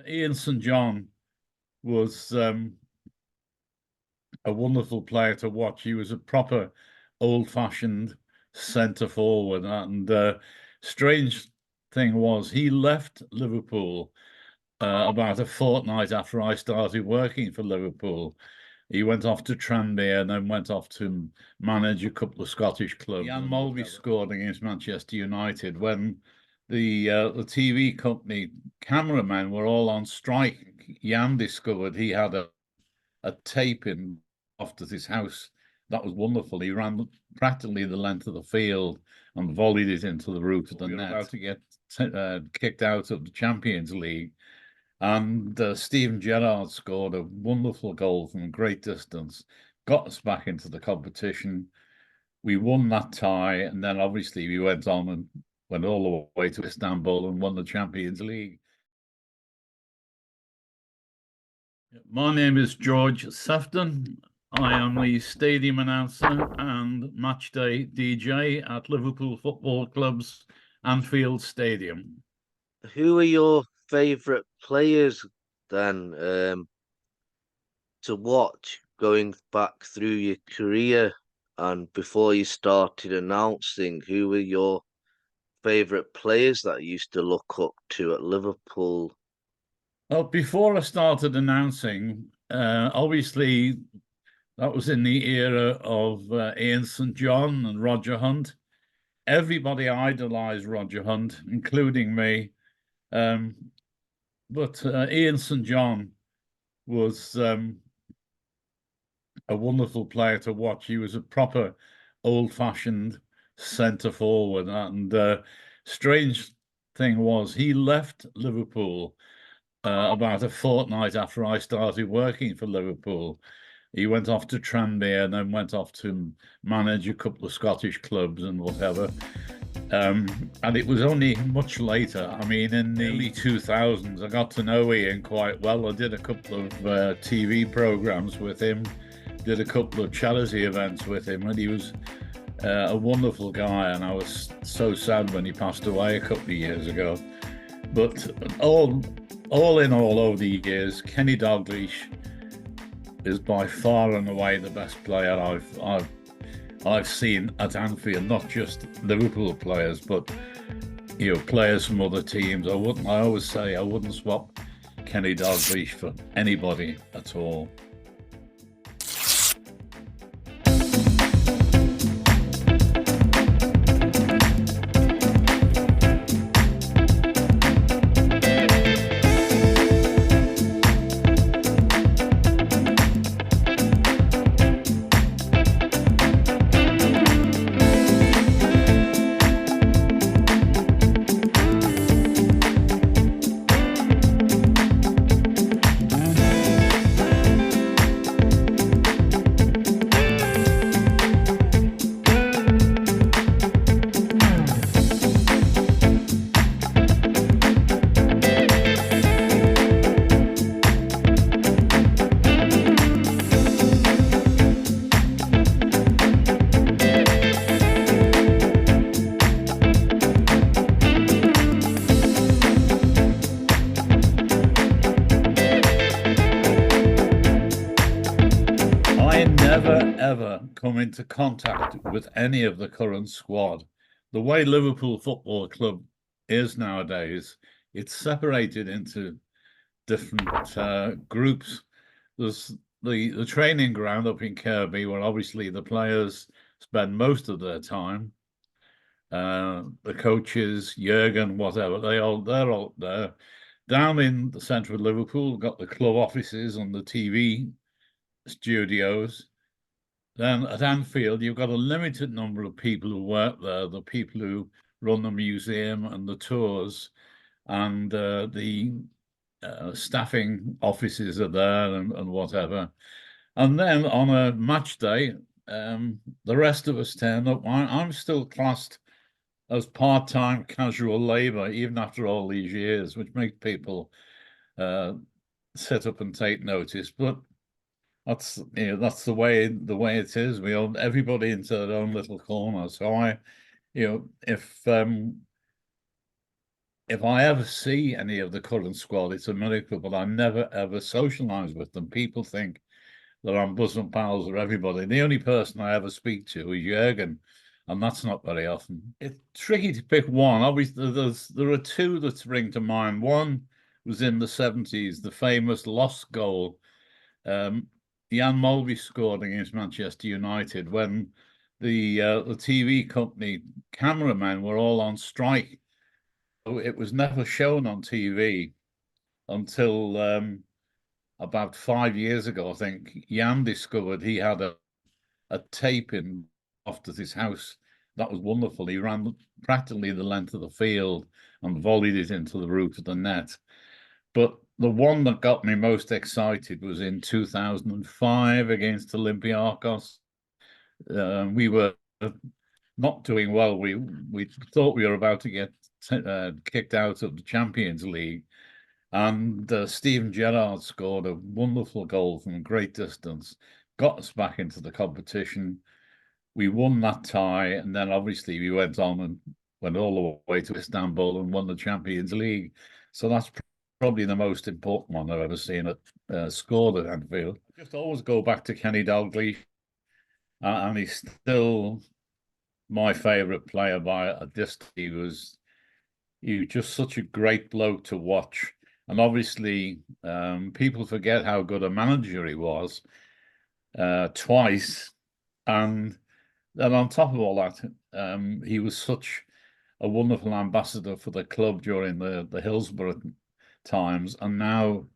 Ian St John was a wonderful player to watch. He was a proper old-fashioned centre forward, and strange thing was he left Liverpool about a fortnight after I started working for Liverpool. He went off to Tranmere and then went off to manage a couple of Scottish clubs. Jan Mulvey scored against Manchester United when the TV company cameramen were all on strike. Jan discovered he had a tape in off at his house. That was wonderful. He ran practically the length of the field and volleyed it into the roof of the net. About to get kicked out of the Champions League. And Steven Gerrard scored a wonderful goal from great distance, got us back into the competition. We won that tie, and then obviously we went on and went all the way to Istanbul and won the Champions League. My name is George Sephton. I am the stadium announcer and matchday DJ at Liverpool Football Club's Anfield Stadium. Who are your favourite players then to watch going back through your career and before you started announcing? Who were your favourite players that you used to look up to at Liverpool? Well, before I started announcing, obviously that was in the era of Ian St John and Roger Hunt. Everybody idolised Roger Hunt, including me. But Ian St John was a wonderful player to watch. He was a proper old-fashioned centre forward, and strange thing was he left Liverpool about a fortnight after I started working for Liverpool. He went off to Tranmere and then went off to manage a couple of Scottish clubs and whatever. And it was only much later, I mean, in the early 2000s, I got to know Ian quite well. I did a couple of TV programs with him, did a couple of charity events with him, and he was a wonderful guy, and I was so sad when he passed away a couple of years ago. But all in all, over the years, Kenny Dalglish is by far and away the best player I've seen at Anfield. Not just Liverpool players, but players from other teams. I always say I wouldn't swap Kenny Dalglish for anybody at all. Ever come into contact with any of the current squad. The way Liverpool Football Club is nowadays, it's separated into different groups. There's the training ground up in Kirby, where obviously the players spend most of their time. The coaches, Jurgen, whatever, they're all there. Down in the centre of Liverpool, we've got the club offices and the TV studios. Then at Anfield, you've got a limited number of people who work there, the people who run the museum and the tours, and the staffing offices are there and whatever. And then on a match day, the rest of us turn up. I'm still classed as part-time casual labour, even after all these years, which makes people sit up and take notice. But that's the way it is. We own everybody into their own little corner. So if if I ever see any of the current squad, it's a miracle, but I never ever socialise with them. People think that I'm bosom pals with everybody. The only person I ever speak to is Jurgen, and that's not very often. It's tricky to pick one. Obviously, there are two that spring to mind. One was in the 70s, the famous lost goal. Jan Mulvey scored against Manchester United when the TV company cameramen were all on strike. It was never shown on TV until about 5 years ago, I think. Jan discovered he had a tape in after his house. That was wonderful. He ran practically the length of the field and volleyed it into the roof of the net. But the one that got me most excited was in 2005 against Olympiacos. We were not doing well. We thought we were about to get kicked out of the Champions League. And Steven Gerrard scored a wonderful goal from a great distance, got us back into the competition. We won that tie, and then obviously we went on and went all the way to Istanbul and won the Champions League. So that's probably the most important one I've ever seen it scored at Anfield. I just always go back to Kenny Dalglish, and he's still my favourite player by a distance. He was just such a great bloke to watch. And obviously, people forget how good a manager he was twice. And then on top of all that, he was such a wonderful ambassador for the club during the Hillsborough times. And now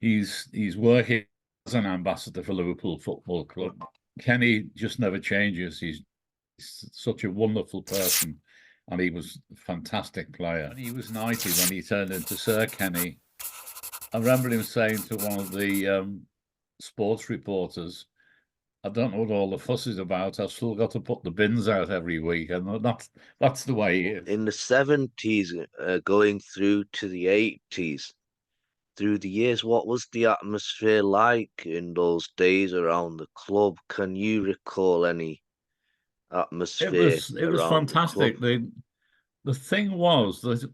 he's working as an ambassador for Liverpool Football Club. Kenny just never changes. He's such a wonderful person. And he was a fantastic player. And he was 90 when he turned into Sir Kenny. I remember him saying to one of the sports reporters, I don't know what all the fuss is about. I've still got to put the bins out every week. And that's the way he is. In the 70s, going through to the 80s, through the years, what was the atmosphere like in those days around the club? Can you recall any atmosphere? It was fantastic. The thing was that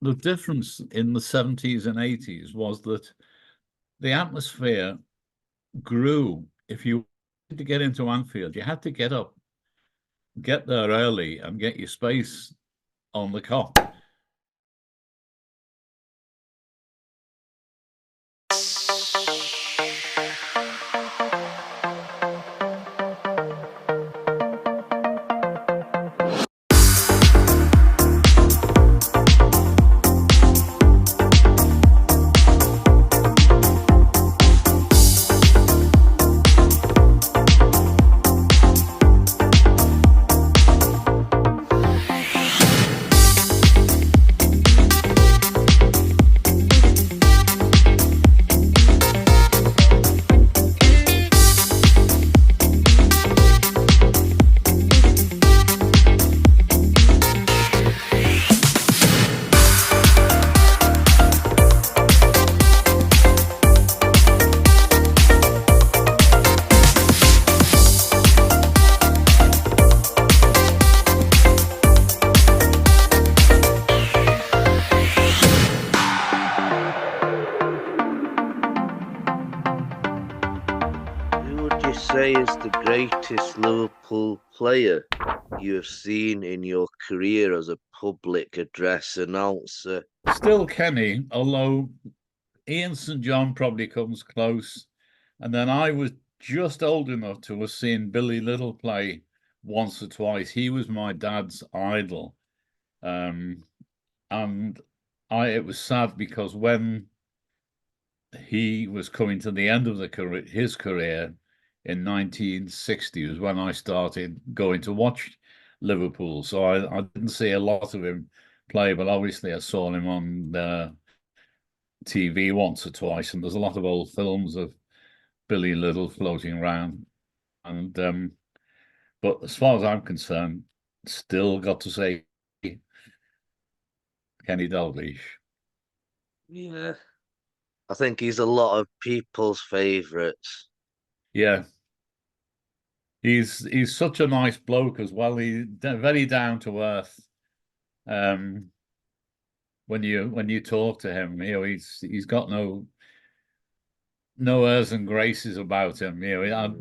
the difference in the 70s and 80s was that the atmosphere grew. If you wanted to get into Anfield, you had to get up, get there early, and get your space on the cop. Say is the greatest Liverpool player you have seen in your career as a public address announcer? Still Kenny, although Ian St. John probably comes close. And then I was just old enough to have seen Billy Little play once or twice. He was my dad's idol. And it was sad because when he was coming to the end of his career in 1960 was when I started going to watch Liverpool. So I didn't see a lot of him play, but obviously I saw him on TV once or twice, and there's a lot of old films of Billy Little floating around. And but as far as I'm concerned, still got to say Kenny Dalglish. Yeah, I think he's a lot of people's favourites. Yeah, he's such a nice bloke as well. He's very down to earth. when you talk to him, he's got no airs and graces about him.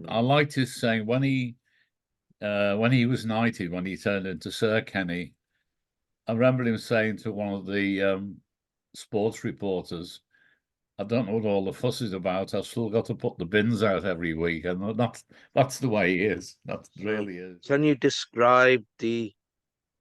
I liked his saying when he was knighted, when he turned into Sir Kenny. I remember him saying to one of the sports reporters, "I don't know what all the fuss is about. I've still got to put the bins out every week," and that's the way he is. That really is. Can you describe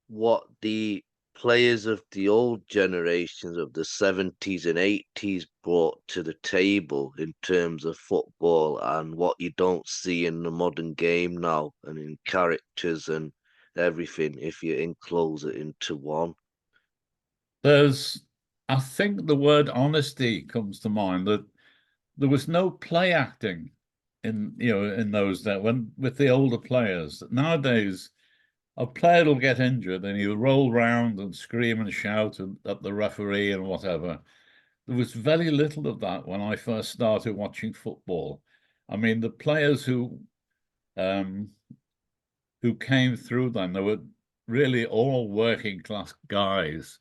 what the players of the old generations of the 70s and 80s brought to the table in terms of football and what you don't see in the modern game now and in characters and everything if you enclose it into one? I think the word honesty comes to mind, that there was no play acting in those days when with the older players. Nowadays, a player will get injured and he'll roll round and scream and shout at the referee and whatever. There was very little of that when I first started watching football. I mean, the players who came through then, they were really all working class guys.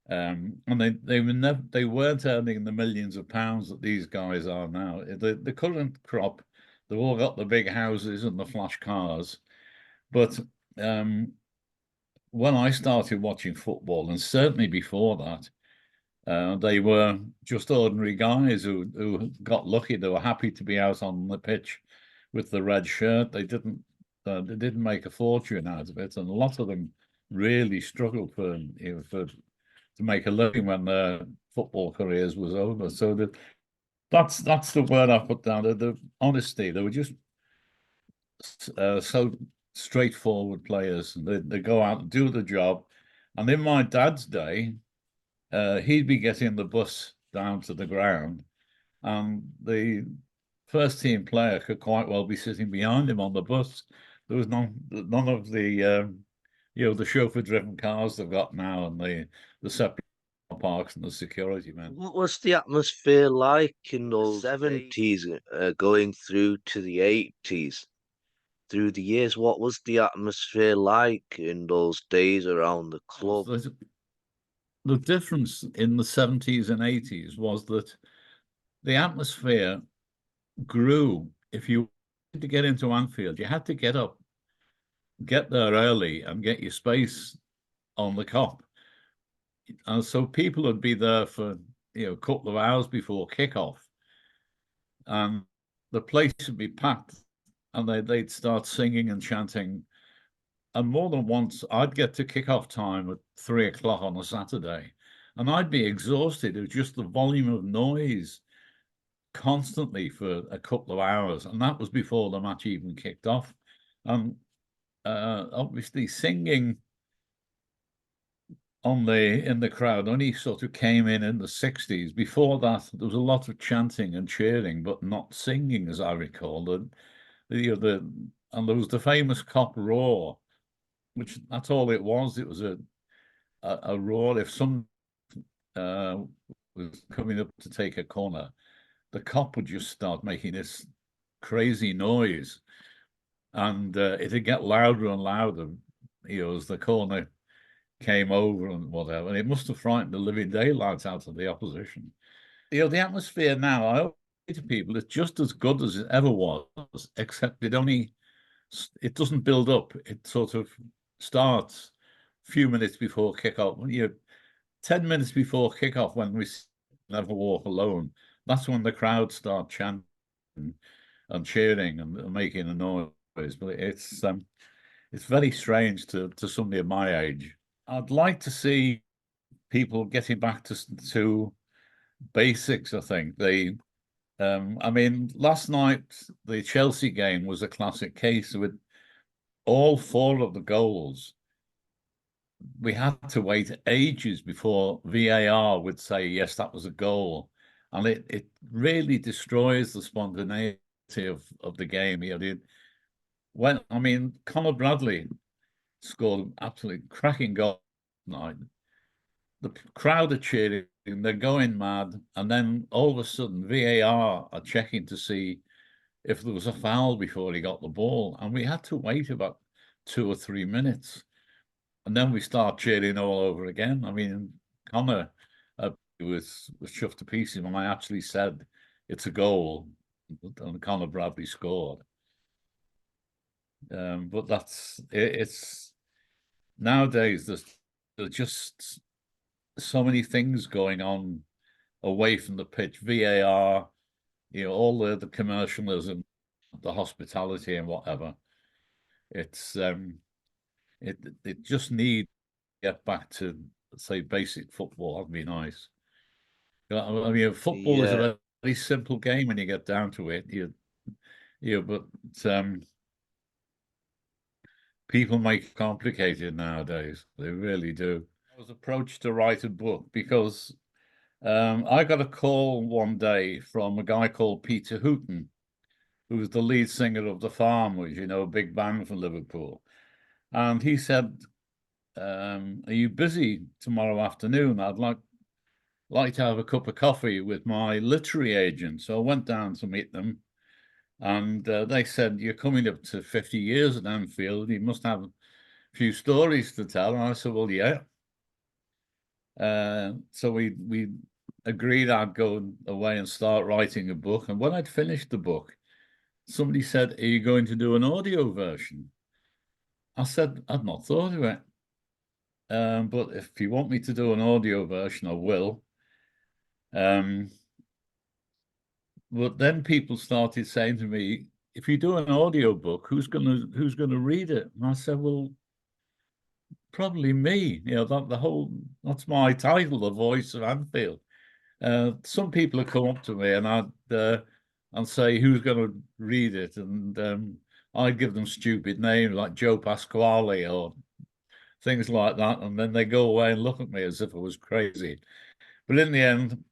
And they weren't earning the millions of pounds that these guys are now. The current crop, they've all got the big houses and the flash cars. But when I started watching football, and certainly before that, they were just ordinary guys who got lucky. They were happy to be out on the pitch with the red shirt. They didn't make a fortune out of it, and a lot of them really struggled to make a living when their football careers was over. So that's the word I put down. The honesty. They were just so straightforward players. They go out and do the job. And in my dad's day, he'd be getting the bus down to the ground, and the first team player could quite well be sitting behind him on the bus. There was none of the the chauffeur-driven cars they've got now, and the separate parks and the security men. What was the atmosphere like in those 70s going through to the 80s? Through the years, what was the atmosphere like in those days around the club? The difference in the 70s and 80s was that the atmosphere grew. If you wanted to get into Anfield, you had to get there early and get your space on the Kop. And so people would be there for a couple of hours before kickoff, and the place would be packed, and they'd start singing and chanting. And more than once, I'd get to kickoff time at 3 o'clock on a Saturday, and I'd be exhausted. It was just the volume of noise constantly for a couple of hours, and that was before the match even kicked off. And obviously, singing in the crowd only sort of came in the 60s. Before that, there was a lot of chanting and cheering, but not singing, as I recall. And there was the famous Kop roar, which that's all it was. It was a roar. If some was coming up to take a corner, the Kop would just start making this crazy noise, and it'd get louder and louder, as the corner came over and whatever. And it must have frightened the living daylights out of the opposition. The atmosphere now, I always say to people, it's just as good as it ever was, except it doesn't build up. It sort of starts a few minutes before kickoff. 10 minutes before kickoff, when we Never Walk Alone, that's when the crowd start chanting and cheering and making a noise. But it's very strange to somebody of my age. I'd like to see people getting back to basics. I think I mean, last night the Chelsea game was a classic case. With all 4 of the goals, we had to wait ages before VAR would say, yes, that was a goal. And it really destroys the spontaneity of the game. Conor Bradley scored an absolutely cracking goal tonight. The crowd are cheering, they're going mad, and then all of a sudden VAR are checking to see if there was a foul before he got the ball, and we had to wait about 2 or 3 minutes, and then we start cheering all over again. I mean, Connor was chuffed to pieces when I actually said it's a goal, and Connor Bradley scored. But it's nowadays there's just so many things going on away from the pitch. VAR, all the commercialism, the hospitality and whatever. It's it just needs to get back to, say, basic football. That'd be nice. I mean, football is a Yeah, very simple game when you get down to it. But people make it complicated nowadays. They really do. I was approached to write a book because I got a call one day from a guy called Peter Hooton, who was the lead singer of The Farmers, a big band from Liverpool. And he said, are you busy tomorrow afternoon? I'd like to have a cup of coffee with my literary agent. So I went down to meet them. And they said, you're coming up to 50 years at Anfield. You must have a few stories to tell. And I said, well, yeah. So we agreed I'd go away and start writing a book. And when I'd finished the book, somebody said, are you going to do an audio version? I said, I'd not thought of it. But if you want me to do an audio version, I will. But then people started saying to me, if you do an audio book, who's gonna read it? And I said, well, probably me. That's my title, The Voice of Anfield. Some people have come up to me and say, who's going to read it? And I give them stupid names like Joe Pasquale or things like that, and then they go away and look at me as if I was crazy. But in the end,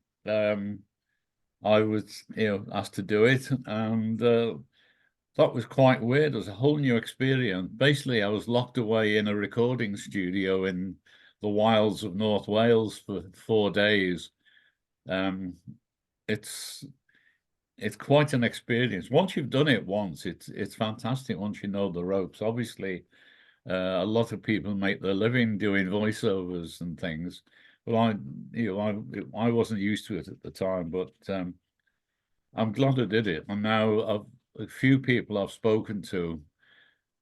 I was, asked to do it, and that was quite weird. It was a whole new experience. Basically, I was locked away in a recording studio in the wilds of North Wales for 4 days. It's quite an experience. Once you've done it once, it's fantastic. Once you know the ropes, obviously, a lot of people make their living doing voiceovers and things. Well, I wasn't used to it at the time, but I'm glad I did it. And now a few people I've spoken to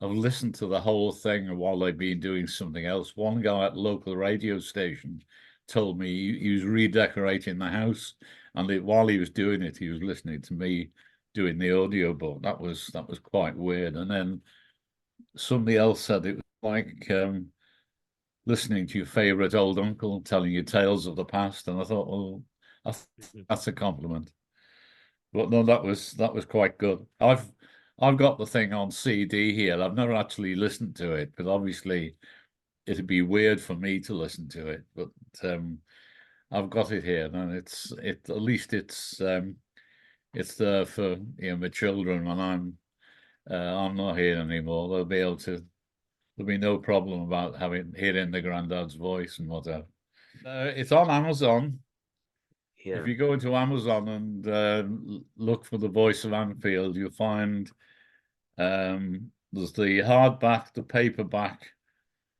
have listened to the whole thing while they've been doing something else. One guy at the local radio station told me he was redecorating the house, and while he was doing it, he was listening to me doing the audio book. That was quite weird. And then somebody else said it was like listening to your favorite old uncle telling you tales of the past. And I thought, well, that's a compliment. But no, that was quite good. I've got the thing on CD here. I've never actually listened to it, but obviously it'd be weird for me to listen to it. But I've got it here, and at least it's there for my children when I'm not here anymore. There'll be no problem about hearing the granddad's voice and whatever. It's on Amazon. yeah, If you go into Amazon and look for The Voice of Anfield, you'll find there's the hardback, the paperback,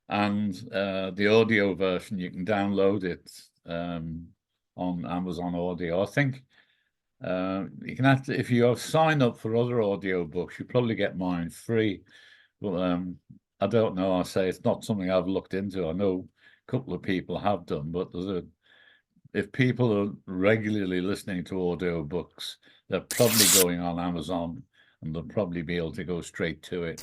and the audio version. You can download it on Amazon Audio. I think you can if you have signed up for other audio books, you probably get mine free. But I don't know. I say it's not something I've looked into. I know a couple of people have done, but if people are regularly listening to audio books, they're probably going on Amazon, and they'll probably be able to go straight to it.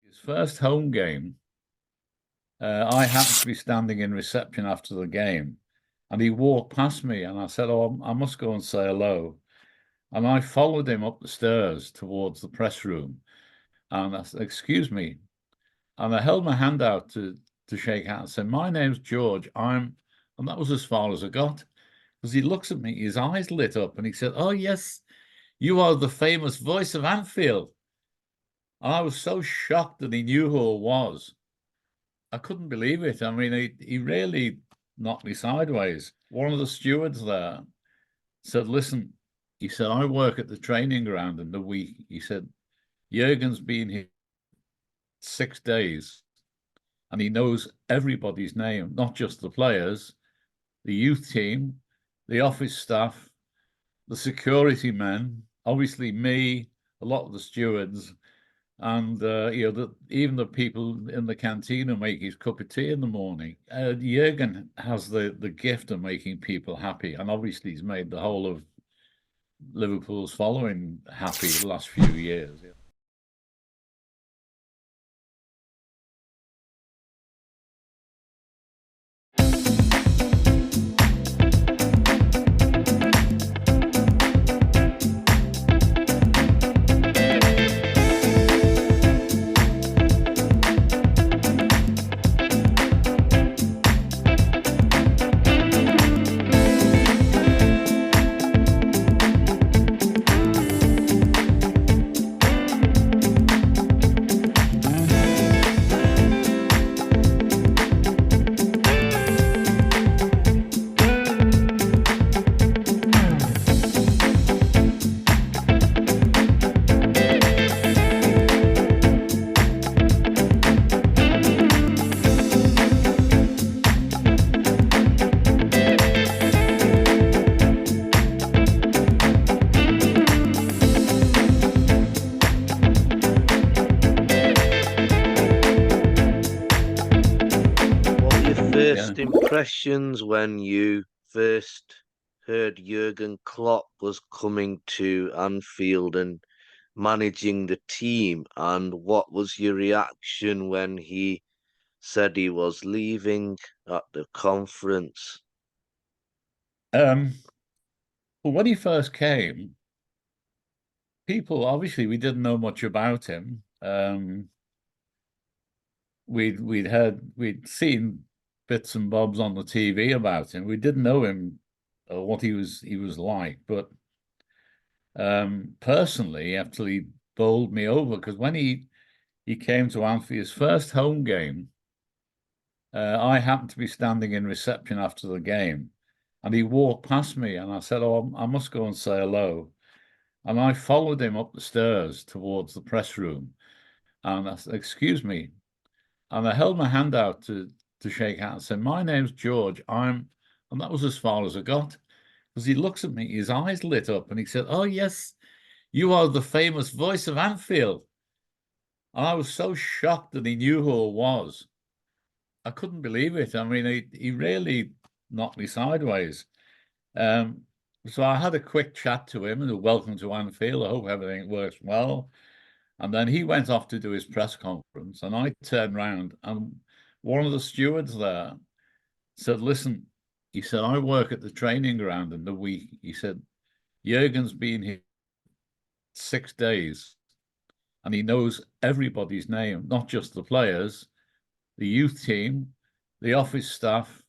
His first home game, I happened to be standing in reception after the game, and he walked past me, and I said, oh, I must go and say hello. And I followed him up the stairs towards the press room, and I said, excuse me. And I held my hand out to shake hands, said, my name's George. And that was as far as I got. Because he looks at me, his eyes lit up, and he said, oh, yes, you are the famous Voice of Anfield. And I was so shocked that he knew who I was. I couldn't believe it. I mean, he really knocked me sideways. One of the stewards there said, listen, he said, I work at the training ground in the week. He said, Jurgen's been here 6 days. and he knows everybody's name, not just the players, the youth team, the office staff, the security men, obviously me, a lot of the stewards, and even the people in the canteen who make his cup of tea in the morning. Jurgen has the gift of making people happy, and obviously he's made the whole of Liverpool's following happy the last few years. First impressions when you first heard Jurgen Klopp was coming to Anfield and managing the team, and what was your reaction when he said he was leaving at the conference? Well, when he first came, people obviously we didn't know much about him. We'd seen bits and bobs on the TV about him. We didn't know him or what he was like, but personally, he actually bowled me over, because when he came to Anfield, his first home game, I happened to be standing in reception after the game, and he walked past me, and I said, "Oh, I must go and say hello." And I followed him up the stairs towards the press room, and I said, "Excuse me," and I held my hand out to shake hands and said, "My name's George. And that was as far as I got, because he looks at me, his eyes lit up, and he said, "Oh yes, you are the famous Voice of Anfield." And I was so shocked that he knew who I was. I couldn't believe it. I mean, he really knocked me sideways. So I had a quick chat to him and welcome to Anfield. I hope everything works well. And then he went off to do his press conference, and I turned round, and one of the stewards there said, "Listen," he said, "I work at the training ground in the week." He said, "Jurgen's been here 6 days, and he knows everybody's name, not just the players, the youth team, the office staff,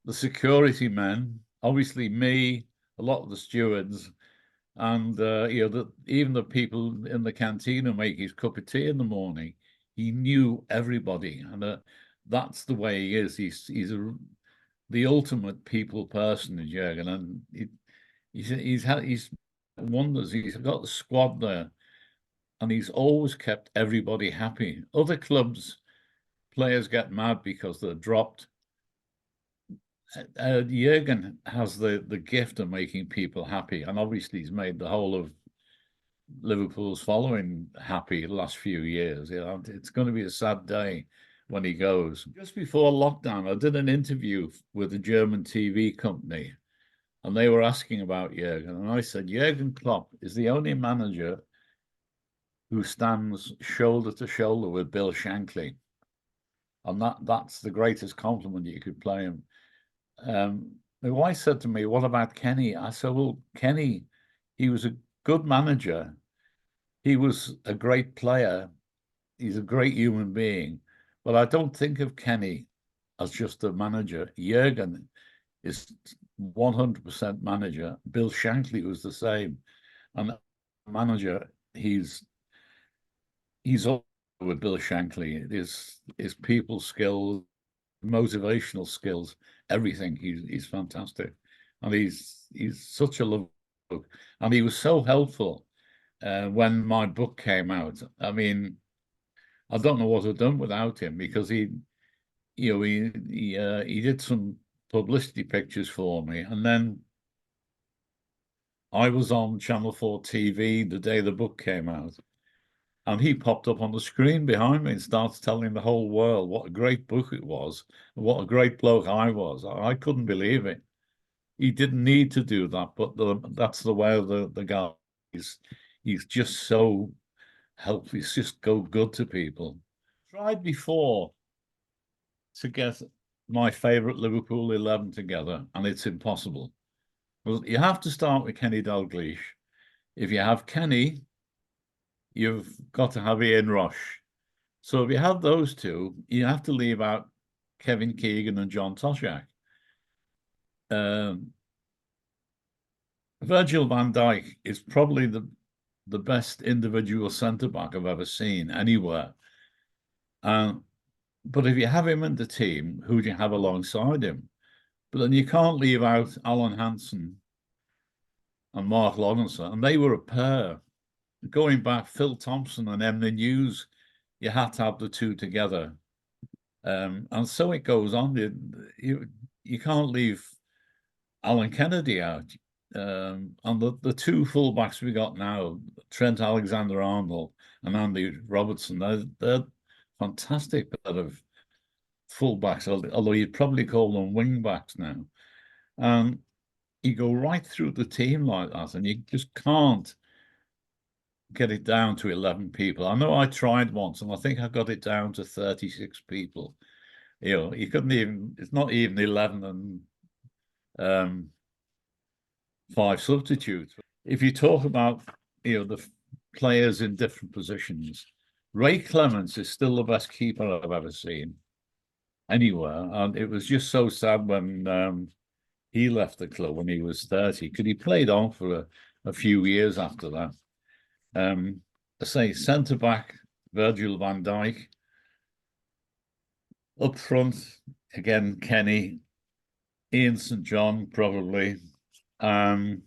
the security men, obviously me, a lot of the stewards, and even the people in the canteen who make his cup of tea in the morning." He knew everybody, and that's the way he is. He's the ultimate people person, Jurgen, and he's wonders. He's got the squad there, and he's always kept everybody happy. Other clubs, players get mad because they're dropped. Jurgen has the gift of making people happy, and obviously he's made the whole of Liverpool's following happy the last few years. It's going to be a sad day when he goes. Just before lockdown, I did an interview with a German TV company, and they were asking about Jurgen, and I said, "Jurgen Klopp is the only manager who stands shoulder to shoulder with Bill Shankly, and that's the greatest compliment you could play him." My wife said to me, "What about Kenny?" I said, "Well, Kenny, he was a good manager. He was a great player. He's a great human being. But I don't think of Kenny as just a manager. Jurgen is 100% manager. Bill Shankly was the same. And manager, he's all with Bill Shankly. His people skills, motivational skills, everything. He's fantastic, and he's such a love book, and he was so helpful when my book came out. I mean, I don't know what I'd done without him, because he did some publicity pictures for me, and then I was on Channel 4 TV the day the book came out, and he popped up on the screen behind me and started telling the whole world what a great book it was, and what a great bloke I was. I couldn't believe it. He didn't need to do that, but that's the way of the guy. He's just so helpful. He's just go good to people. Tried before to get my favourite Liverpool 11 together, and it's impossible. Well, you have to start with Kenny Dalglish. If you have Kenny, you've got to have Ian Rush. So if you have those two, you have to leave out Kevin Keegan and John Toshak. Virgil van Dijk is probably the best individual centre-back I've ever seen anywhere. But if you have him in the team, who do you have alongside him? But then you can't leave out Alan Hansen and Mark Lawrenson, and they were a pair. Going back, Phil Thompson and Emlyn Hughes, you had to have the two together. And so it goes on. You can't leave Alan Kennedy out. And the two fullbacks we got now, Trent Alexander-Arnold and Andy Robertson, they're fantastic bit of fullbacks, although you'd probably call them wingbacks now. And you go right through the team like that, and you just can't get it down to 11 people. I know I tried once, and I think I got it down to 36 people. You couldn't even, it's not even 11 and 5 substitutes. If you talk about, the players in different positions, Ray Clements is still the best keeper I've ever seen anywhere. And it was just so sad when he left the club when he was 30, because he played on for a few years after that. I say centre-back, Virgil van Dijk. Up front, again, Kenny, Ian St. John, probably. And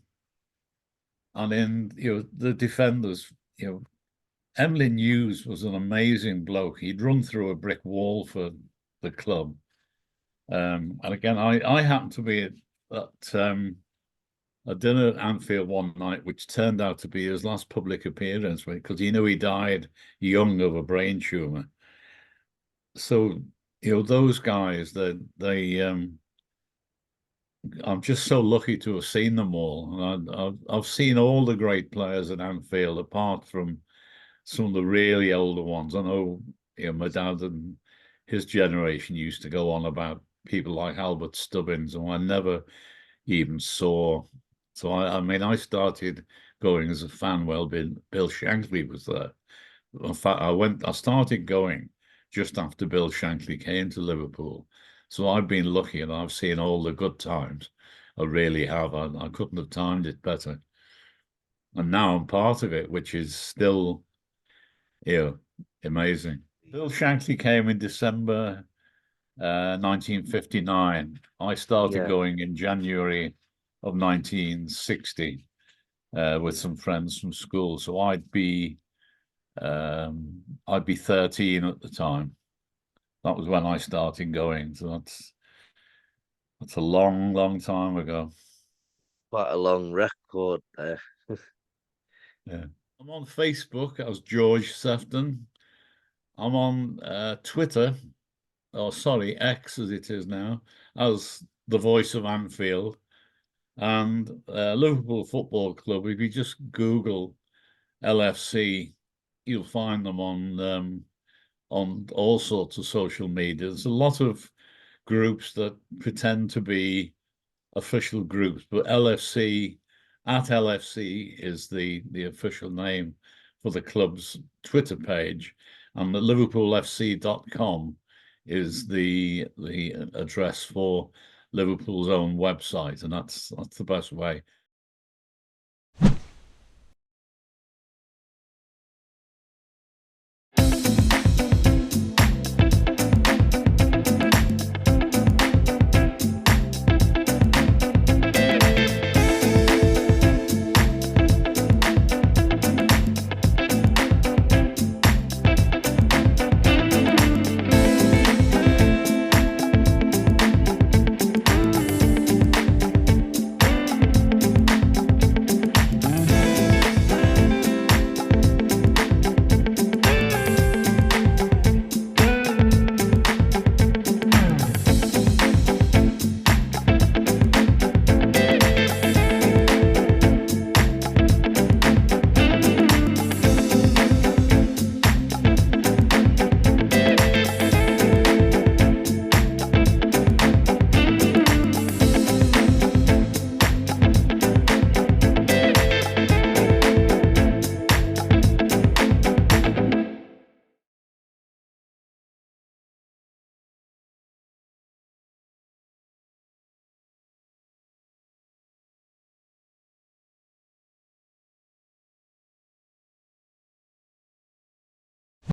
in, the defenders, Emlyn Hughes was an amazing bloke. He'd run through a brick wall for the club. And again, I happened to be at a dinner at Anfield one night, which turned out to be his last public appearance, because he died young of a brain tumor. So, those guys, I'm just so lucky to have seen them all. And I've seen all the great players at Anfield, apart from some of the really older ones. I know, my dad and his generation used to go on about people like Albert Stubbins, and I never even saw. So I started going as a fan while Bill Shankly was there. In fact, I started going just after Bill Shankly came to Liverpool. So I've been lucky, and I've seen all the good times. I really have. I couldn't have timed it better. And now I'm part of it, which is still, amazing. Bill Shankly came in December 1959. I started going in January of 1960 with some friends from school. So I'd be 13 at the time. That was when I started going. So that's a long, long time ago. Quite a long record there. Yeah. I'm on Facebook as George Sephton. I'm on Twitter, X as it is now, as the Voice of Anfield. And Liverpool Football Club, if you just Google LFC, you'll find them on all sorts of social media. There's a lot of groups that pretend to be official groups, but LFC is the official name for the club's Twitter page, and the liverpoolfc.com is the address for Liverpool's own website, and that's the best way.